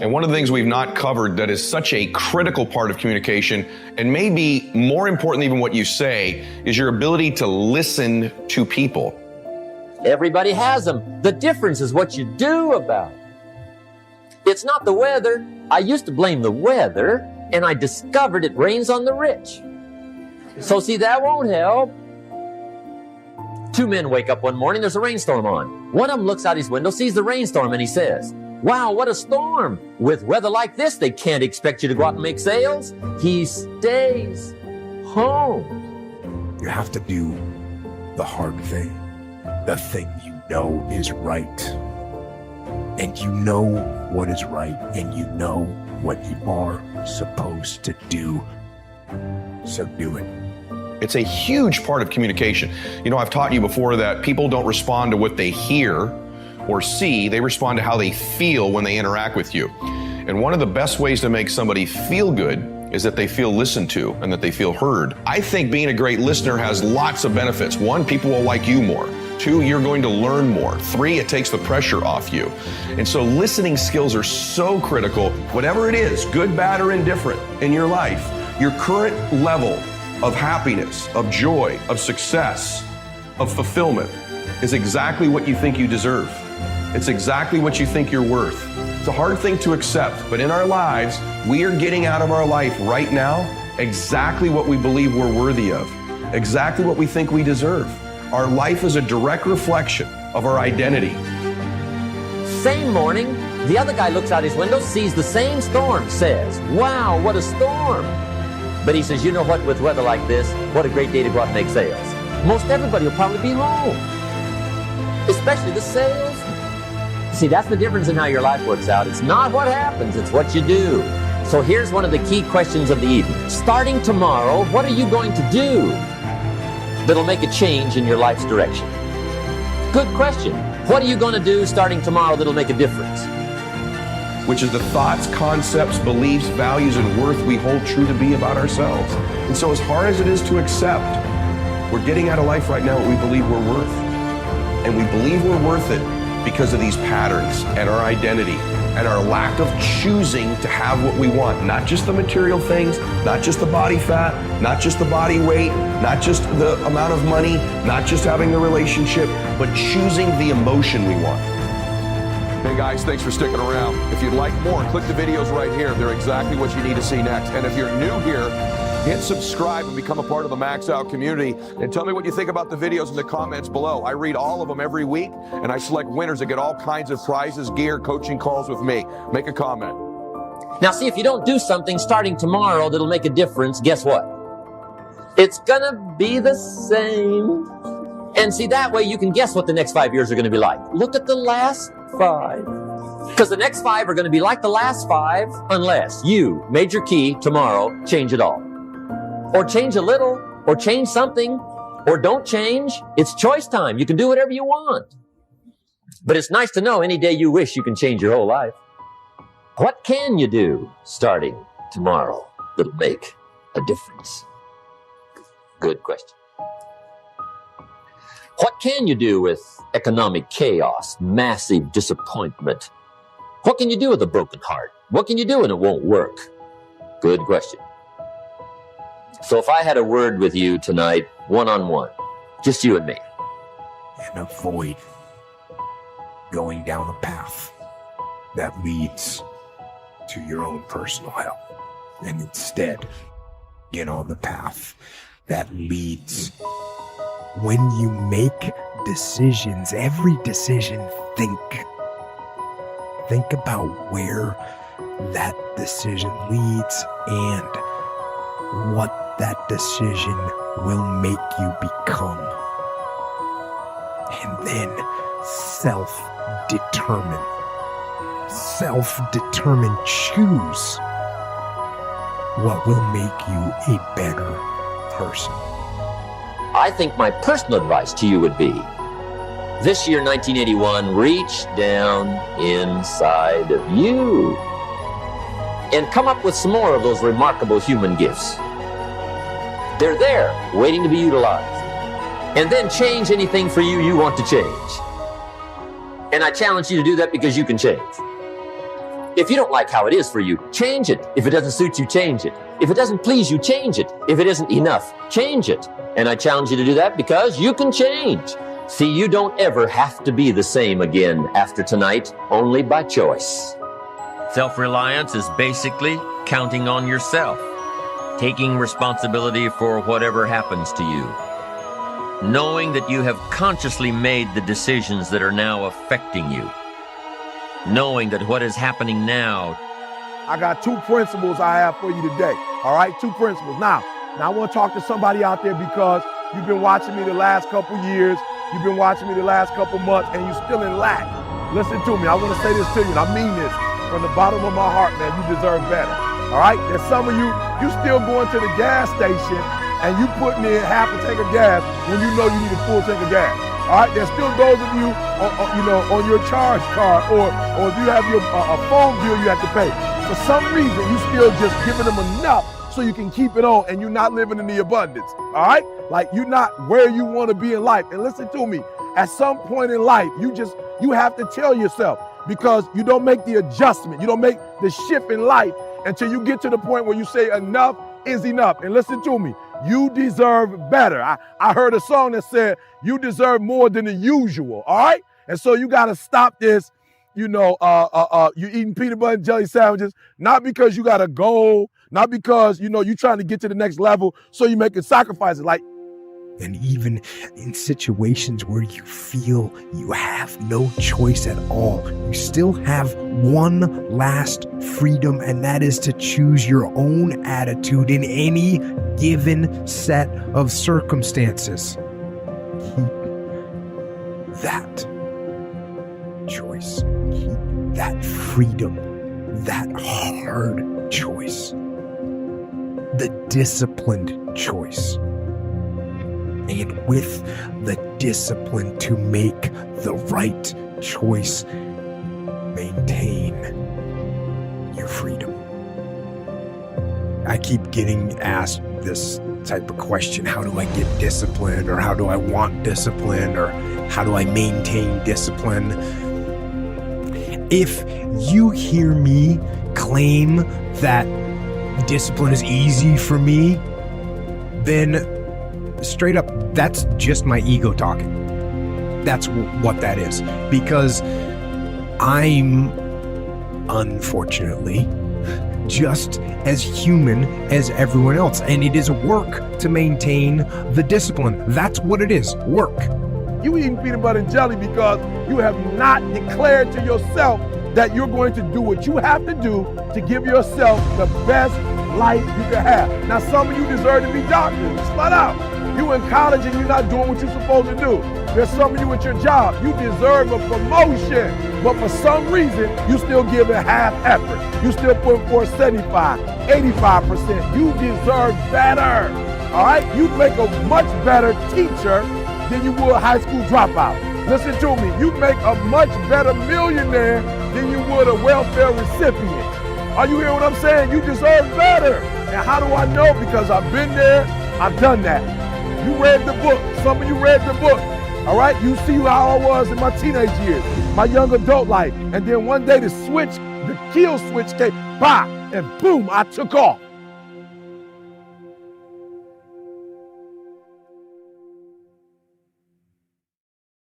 And one of the things we've not covered that is such a critical part of communication, and maybe more important than even what you say, is your ability to listen to people. Everybody has them. The difference is what you do about it. It's not the weather. I used to blame the weather, and I discovered it rains on the rich. So see, that won't help. Two men wake up one morning, there's a rainstorm on. One of them looks out his window, sees the rainstorm, and he says, "Wow, what a storm. With weather like this, they can't expect you to go out and make sales." He stays home. You have to do the hard thing, the thing you know is right. And you know what is right, and you know what you are supposed to do. So do it. It's a huge part of communication. You know, I've taught you before that people don't respond to what they hear or see, they respond to how they feel when they interact with you. And one of the best ways to make somebody feel good is that they feel listened to and that they feel heard. I think being a great listener has lots of benefits. One, people will like you more. Two, you're going to learn more. Three, it takes the pressure off you. And so listening skills are so critical. Whatever it is, good, bad, or indifferent in your life, your current level of happiness, of joy, of success, of fulfillment is exactly what you think you deserve. It's exactly what you think you're worth. It's a hard thing to accept, but in our lives, we are getting out of our life right now exactly what we believe we're worthy of, exactly what we think we deserve. Our life is a direct reflection of our identity. Same morning, the other guy looks out his window, sees the same storm, says, "Wow, what a storm." But he says, "You know what, with weather like this, what a great day to go out and make sales." Most everybody will probably be home, especially the salesman. See, that's the difference in how your life works out. It's not what happens, it's what you do. So here's one of the key questions of the evening. Starting tomorrow, what are you going to do that'll make a change in your life's direction? Good question. What are you going to do starting tomorrow that'll make a difference? Which is the thoughts, concepts, beliefs, values, and worth we hold true to be about ourselves. And so as hard as it is to accept, we're getting out of life right now what we believe we're worth. And we believe we're worth it because of these patterns and our identity and our lack of choosing to have what we want. Not just the material things, not just the body fat, not just the body weight, not just the amount of money, not just having the relationship, but choosing the emotion we want. Hey guys, thanks for sticking around. If you'd like more, click the videos right here. They're exactly what you need to see next. And if you're new here, hit subscribe and become a part of the Max Out community. And tell me what you think about the videos in the comments below. I read all of them every week, and I select winners that get all kinds of prizes, gear, coaching calls with me. Make a comment. Now see, if you don't do something starting tomorrow that'll make a difference, guess what? It's gonna be the same. And see, that way you can guess what the next 5 years are gonna be like. Look at the last 5. Because the next 5 are gonna be like the last 5 unless you, major key, tomorrow, change it all. Or change a little, or change something, or don't change. It's choice time. You can do whatever you want. But it's nice to know any day you wish you can change your whole life. What can you do starting tomorrow that'll make a difference? Good question. What can you do with economic chaos, massive disappointment? What can you do with a broken heart? What can you do when it won't work? Good question. So if I had a word with you tonight, one-on-one, just you and me. And avoid going down a path that leads to your own personal hell. And instead, get on the path that leads. When you make decisions, every decision, think about where that decision leads and what that decision will make you become. And then self-determine. Self-determine, choose what will make you a better person. I think my personal advice to you would be, this year, 1981, reach down inside of you and come up with some more of those remarkable human gifts. They're there, waiting to be utilized. And then change anything for you you want to change. And I challenge you to do that because you can change. If you don't like how it is for you, change it. If it doesn't suit you, change it. If it doesn't please you, change it. If it isn't enough, change it. And I challenge you to do that because you can change. See, you don't ever have to be the same again after tonight, only by choice. Self-reliance is basically counting on yourself, taking responsibility for whatever happens to you, knowing that you have consciously made the decisions that are now affecting you, knowing that what is happening now. I got 2 principles I have for you today. All right, 2 principles. Now I want to talk to somebody out there because you've been watching me the last couple years, you've been watching me the last couple months, and you're still in lack. Listen to me. I want to say this to you, and I mean this from the bottom of my heart, man. You deserve better. All right? There's some of you still going to the gas station and you putting in half a tank of gas when you know you need a full tank of gas. All right? There's still those of you, on your charge card, or if you have a phone bill you have to pay. For some reason, you still just giving them enough so you can keep it on, and you're not living in the abundance. All right? Like, you're not where you want to be in life. And listen to me. At some point in life, you have to tell yourself, because you don't make the adjustment, you don't make the shift in life until you get to the point where you say enough is enough. And listen to me, you deserve better. I heard a song that said you deserve more than the usual, all right? And so you got to stop this, you eating peanut butter and jelly sandwiches, not because you got a goal, not because, you're trying to get to the next level, so you're making sacrifices. And even in situations where you feel you have no choice at all, you still have one last freedom, and that is to choose your own attitude in any given set of circumstances. Keep that choice. Keep that freedom, that hard choice, the disciplined choice. And with the discipline to make the right choice, maintain your freedom. I keep getting asked this type of question: how do I get discipline? Or how do I want discipline? Or how do I maintain discipline? If you hear me claim that discipline is easy for me, then straight up, that's just my ego talking. That's what that is. Because I'm, unfortunately, just as human as everyone else. And it is work to maintain the discipline. That's what it is, work. You eating peanut butter and jelly because you have not declared to yourself that you're going to do what you have to do to give yourself the best life you can have. Now, some of you deserve to be doctors, flat out. You in college and you're not doing what you're supposed to do. There's some of you at your job, you deserve a promotion, but for some reason, you still giving half effort. You still putting forth 75, 85%. You deserve better, all right? You'd make a much better teacher than you would a high school dropout. Listen to me, you'd make a much better millionaire than you would a welfare recipient. Are you hearing what I'm saying? You deserve better. And how do I know? Because I've been there, I've done that. You read the book. Some of you read the book. All right? You see how I was in my teenage years, my young adult life. And then one day the kill switch came, bah, and boom, I took off.